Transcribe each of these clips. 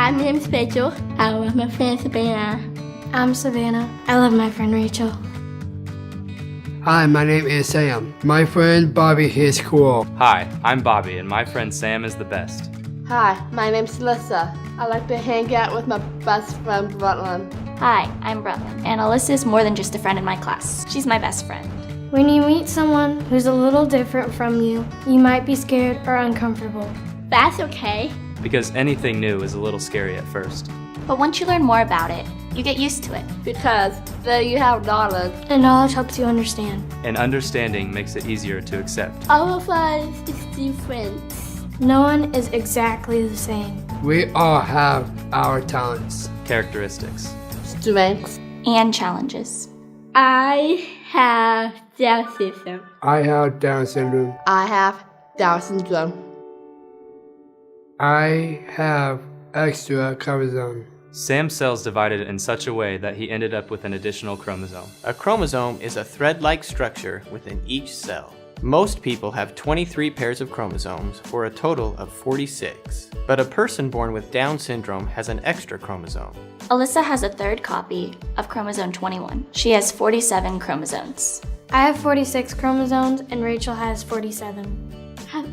My name's Rachel. I love my friend Savannah. I'm Savannah. I love my friend Rachel. Hi, my name is Sam. My friend Bobby is cool. Hi, I'm Bobby, and my friend Sam is the best. Hi, my name's Alyssa. I like to hang out with my best friend Brooklyn. Hi, I'm Brooklyn, and Alyssa is more than just a friend in my class. She's my best friend. When you meet someone who's a little different from you, you might be scared or uncomfortable. That's okay. Because anything new is a little scary at first. But once you learn more about it, you get used to it. Because there you have knowledge. And knowledge helps you understand. And understanding makes it easier to accept. All of us is different. No one is exactly the same. We all have our talents. Characteristics. Strengths. And challenges. I have Down syndrome. I have Down syndrome. I have Down syndrome. I have extra chromosome. Sam's cells divided in such a way that he ended up with an additional chromosome. A chromosome is a thread-like structure within each cell. Most people have 23 pairs of chromosomes for a total of 46. But a person born with Down syndrome has an extra chromosome. Alyssa has a third copy of chromosome 21. She has 47 chromosomes. I have 46 chromosomes and Rachel has 47.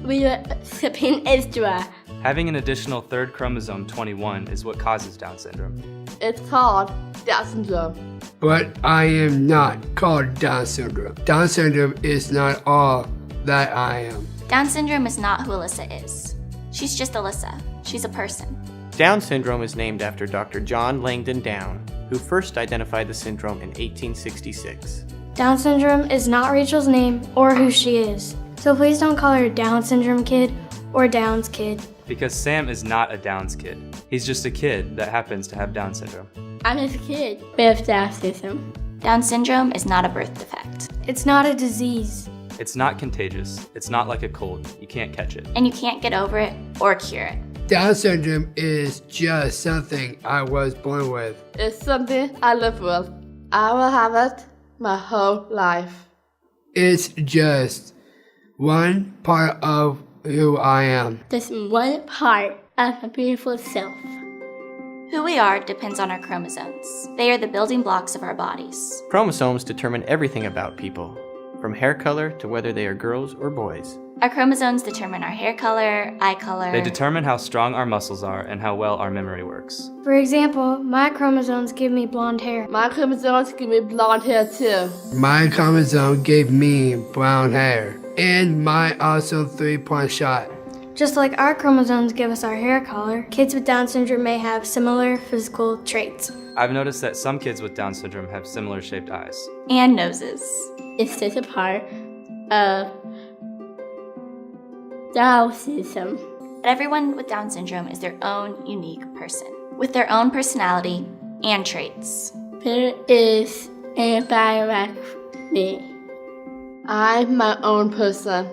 We are sipping extra. Having an additional third chromosome 21 is what causes Down syndrome. It's called Down syndrome. But I am not called Down syndrome. Down syndrome is not all that I am. Down syndrome is not who Alyssa is. She's just Alyssa. She's a person. Down syndrome is named after Dr. John Langdon Down, who first identified the syndrome in 1866. Down syndrome is not Rachel's name or who she is. So please don't call her Down syndrome kid or Downs kid. Because Sam is not a Downs kid. He's just a kid that happens to have Down syndrome. I'm just a kid with Down syndrome. Down syndrome is not a birth defect. It's not a disease. It's not contagious. It's not like a cold. You can't catch it. And you can't get over it or cure it. Down syndrome is just something I was born with. It's something I live with. I will have it my whole life. It's just one part of who I am. Just one part of my beautiful self. Who we are depends on our chromosomes. They are the building blocks of our bodies. Chromosomes determine everything about people, from hair color to whether they are girls or boys. Our chromosomes determine our hair color, eye color. They determine how strong our muscles are and how well our memory works. For example, my chromosomes give me blonde hair. My chromosomes give me blonde hair too. My chromosome gave me brown hair. And my also 3-point shot. Just like our chromosomes give us our hair color, kids with Down syndrome may have similar physical traits. I've noticed that some kids with Down syndrome have similar shaped eyes. And noses. It's just a part of Down syndrome. But everyone with Down syndrome is their own unique person, with their own personality and traits. There is anybody like me. I'm my own person.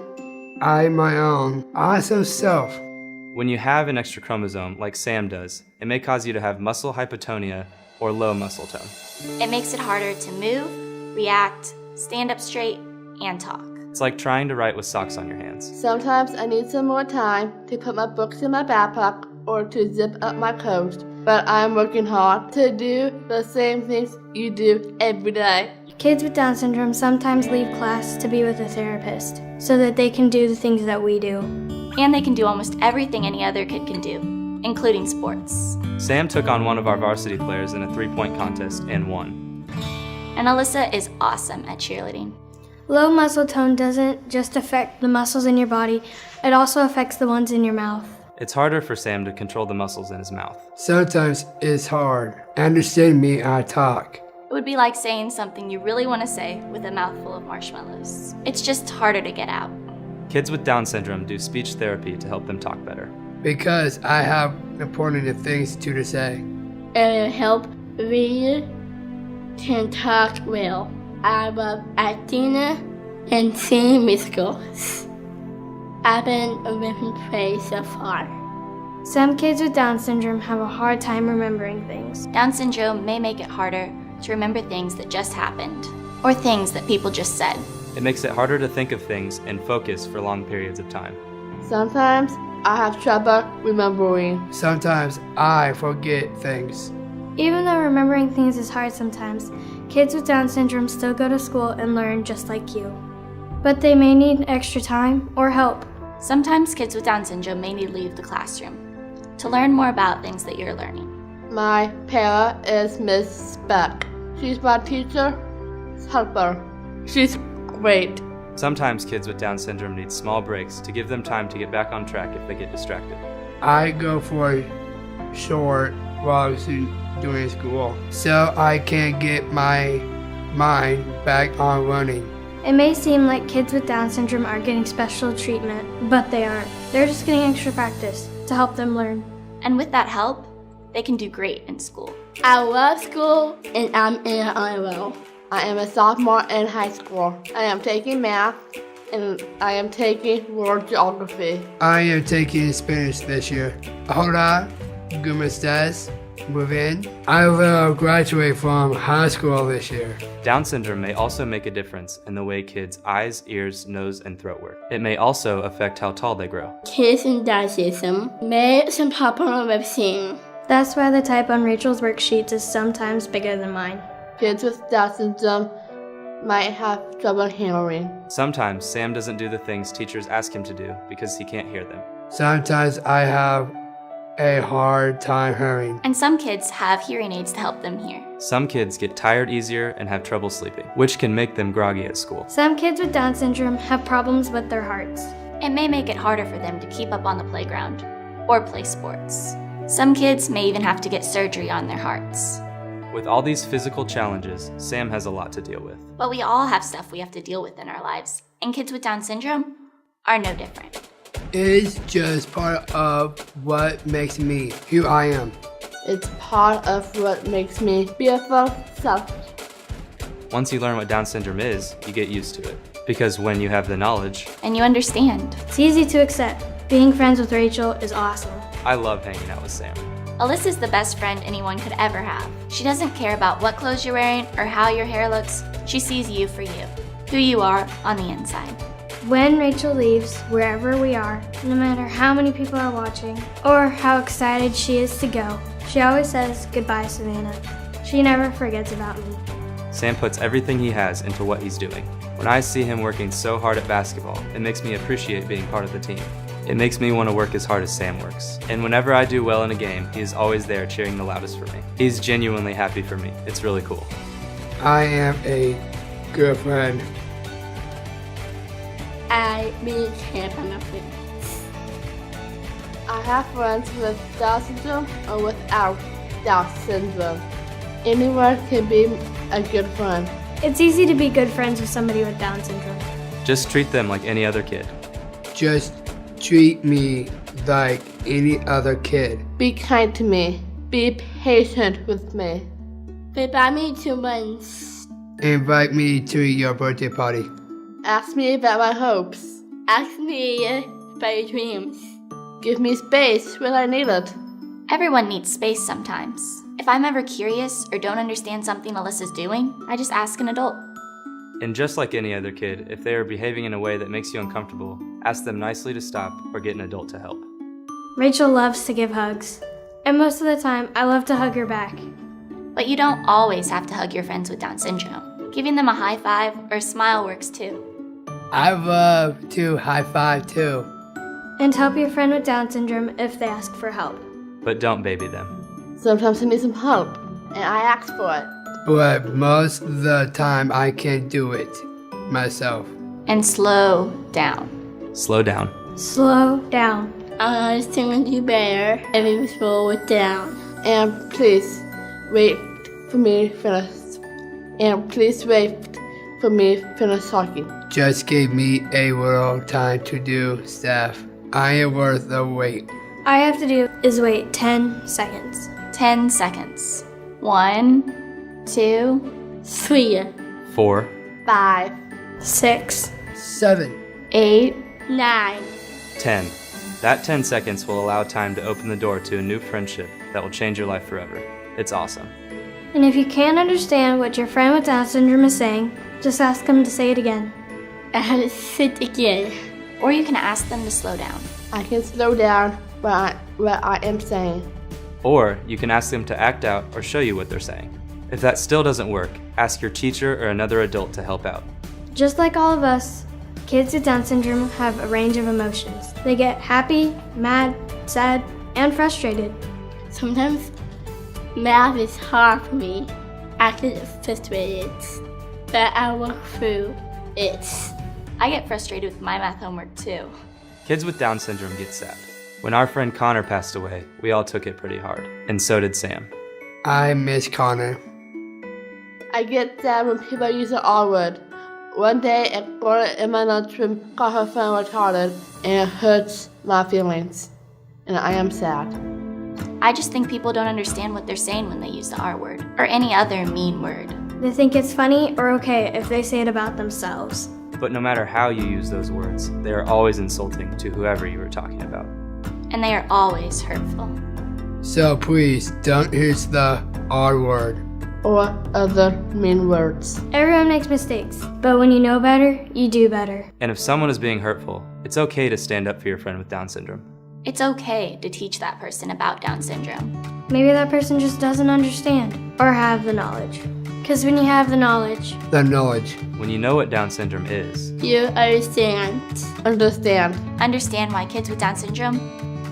I'm my own awesome self. When you have an extra chromosome, like Sam does, it may cause you to have muscle hypotonia or low muscle tone. It makes it harder to move, react, stand up straight, and talk. It's like trying to write with socks on your hands. Sometimes I need some more time to put my books in my backpack or to zip up my coat. But I'm working hard to do the same things you do every day. Kids with Down syndrome sometimes leave class to be with a therapist so that they can do the things that we do. And they can do almost everything any other kid can do, including sports. Sam took on one of our varsity players in a 3-point contest and won. And Alyssa is awesome at cheerleading. Low muscle tone doesn't just affect the muscles in your body, it also affects the ones in your mouth. It's harder for Sam to control the muscles in his mouth. Sometimes it's hard. Understand me, I talk. It would be like saying something you really want to say with a mouthful of marshmallows. It's just harder to get out. Kids with Down syndrome do speech therapy to help them talk better. Because I have important things to say. It will help we can talk well. I love acting and singing musicals. I've been a living praise so far. Some kids with Down syndrome have a hard time remembering things. Down syndrome may make it harder to remember things that just happened, or things that people just said. It makes it harder to think of things and focus for long periods of time. Sometimes I have trouble remembering. Sometimes I forget things. Even though remembering things is hard sometimes, kids with Down syndrome still go to school and learn just like you. But they may need extra time or help. Sometimes kids with Down syndrome may need to leave the classroom to learn more about things that you're learning. My parent is Miss Speck. She's my teacher's helper. She's great. Sometimes kids with Down syndrome need small breaks to give them time to get back on track if they get distracted. I go for short walks during school so I can get my mind back on running. It may seem like kids with Down syndrome are getting special treatment, but they aren't. They're just getting extra practice to help them learn. And with that help, they can do great in school. I love school and I'm in an honor roll. I am a sophomore in high school. I am taking math and I am taking world geography. I am taking Spanish this year. Hola, ¿cómo estás? Muy bien. I will graduate from high school this year. Down syndrome may also make a difference in the way kids' eyes, ears, nose, and throat work. It may also affect how tall they grow. Kids with Down syndrome may some problem with seeing. That's why the type on Rachel's worksheets is sometimes bigger than mine. Kids with Down syndrome might have trouble hearing. Sometimes Sam doesn't do the things teachers ask him to do because he can't hear them. Sometimes I have a hard time hearing. And some kids have hearing aids to help them hear. Some kids get tired easier and have trouble sleeping, which can make them groggy at school. Some kids with Down syndrome have problems with their hearts. It may make it harder for them to keep up on the playground or play sports. Some kids may even have to get surgery on their hearts. With all these physical challenges, Sam has a lot to deal with. But we all have stuff we have to deal with in our lives, and kids with Down syndrome are no different. It's just part of what makes me who I am. It's part of what makes me beautiful self. Once you learn what Down syndrome is, you get used to it. Because when you have the knowledge, And you understand. It's easy to accept. Being friends with Rachel is awesome. I love hanging out with Sam. Alyssa's the best friend anyone could ever have. She doesn't care about what clothes you're wearing or how your hair looks. She sees you for you, who you are on the inside. When Rachel leaves, wherever we are, no matter how many people are watching or how excited she is to go, she always says, "Goodbye, Savannah." She never forgets about me. Sam puts everything he has into what he's doing. When I see him working so hard at basketball, it makes me appreciate being part of the team. It makes me want to work as hard as Sam works. And whenever I do well in a game, he is always there cheering the loudest for me. He's genuinely happy for me. It's really cool. I am a good friend. I really care about my friends. I have friends with Down syndrome or without Down syndrome. Anyone can be a good friend. It's easy to be good friends with somebody with Down syndrome. Just treat them like any other kid. Just treat me like any other kid. Be kind to me. Be patient with me. They buy me 2 months. Invite me to your birthday party. Ask me about my hopes. Ask me about your dreams. Give me space when I need it. Everyone needs space sometimes. If I'm ever curious or don't understand something Alyssa's doing, I just ask an adult. And just like any other kid, if they are behaving in a way that makes you uncomfortable, ask them nicely to stop or get an adult to help. Rachel loves to give hugs. And most of the time, I love to hug her back. But you don't always have to hug your friends with Down syndrome. Giving them a high five or a smile works too. I love to high five too. And help your friend with Down syndrome if they ask for help. But don't baby them. Sometimes I need some help, and I ask for it. But most of the time I can do it myself. And slow down. Slow down. Slow down. I understand would do better if it was slow it down. And please wait for me to finish. And please wait for me to finish talking. Just give me a little time to do stuff. I am worth the wait. All I have to do is wait 10 seconds. 10 seconds. 1, 2, 3, 4, 5, 6. 7. 8. 9. 10. That 10 seconds will allow time to open the door to a new friendship that will change your life forever. It's awesome. And if you can't understand what your friend with Down syndrome is saying, just ask them to say it again. I had to sit again. Or you can ask them to slow down. I can slow down what I am saying. Or you can ask them to act out or show you what they're saying. If that still doesn't work, ask your teacher or another adult to help out. Just like all of us, kids with Down syndrome have a range of emotions. They get happy, mad, sad, and frustrated. Sometimes math is hard for me. I get frustrated, but I work through it. I get frustrated with my math homework too. Kids with Down syndrome get sad. When our friend Connor passed away, we all took it pretty hard, and so did Sam. I miss Connor. I get sad when people use the R word. One day, a girl in my lunchroom called her friend retarded, and it hurts my feelings. And I am sad. I just think people don't understand what they're saying when they use the R word, or any other mean word. They think it's funny or okay if they say it about themselves. But no matter how you use those words, they are always insulting to whoever you are talking about. And they are always hurtful. So please don't use the R word. Or other mean words. Everyone makes mistakes, but when you know better, you do better. And if someone is being hurtful, it's okay to stand up for your friend with Down syndrome. It's okay to teach that person about Down syndrome. Maybe that person just doesn't understand or have the knowledge. Because when you have the knowledge, When you know what Down syndrome is, You understand. Understand. Understand why kids with Down syndrome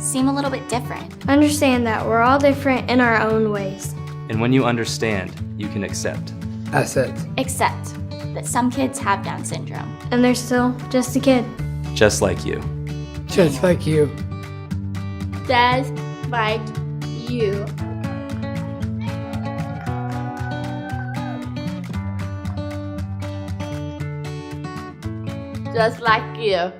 seem a little bit different. understand that we're all different in our own ways. and when you understand, you can accept. Asset. Except that some kids have Down syndrome. And they're still just a kid. Just like you. Just like you. Just like you. Just like you.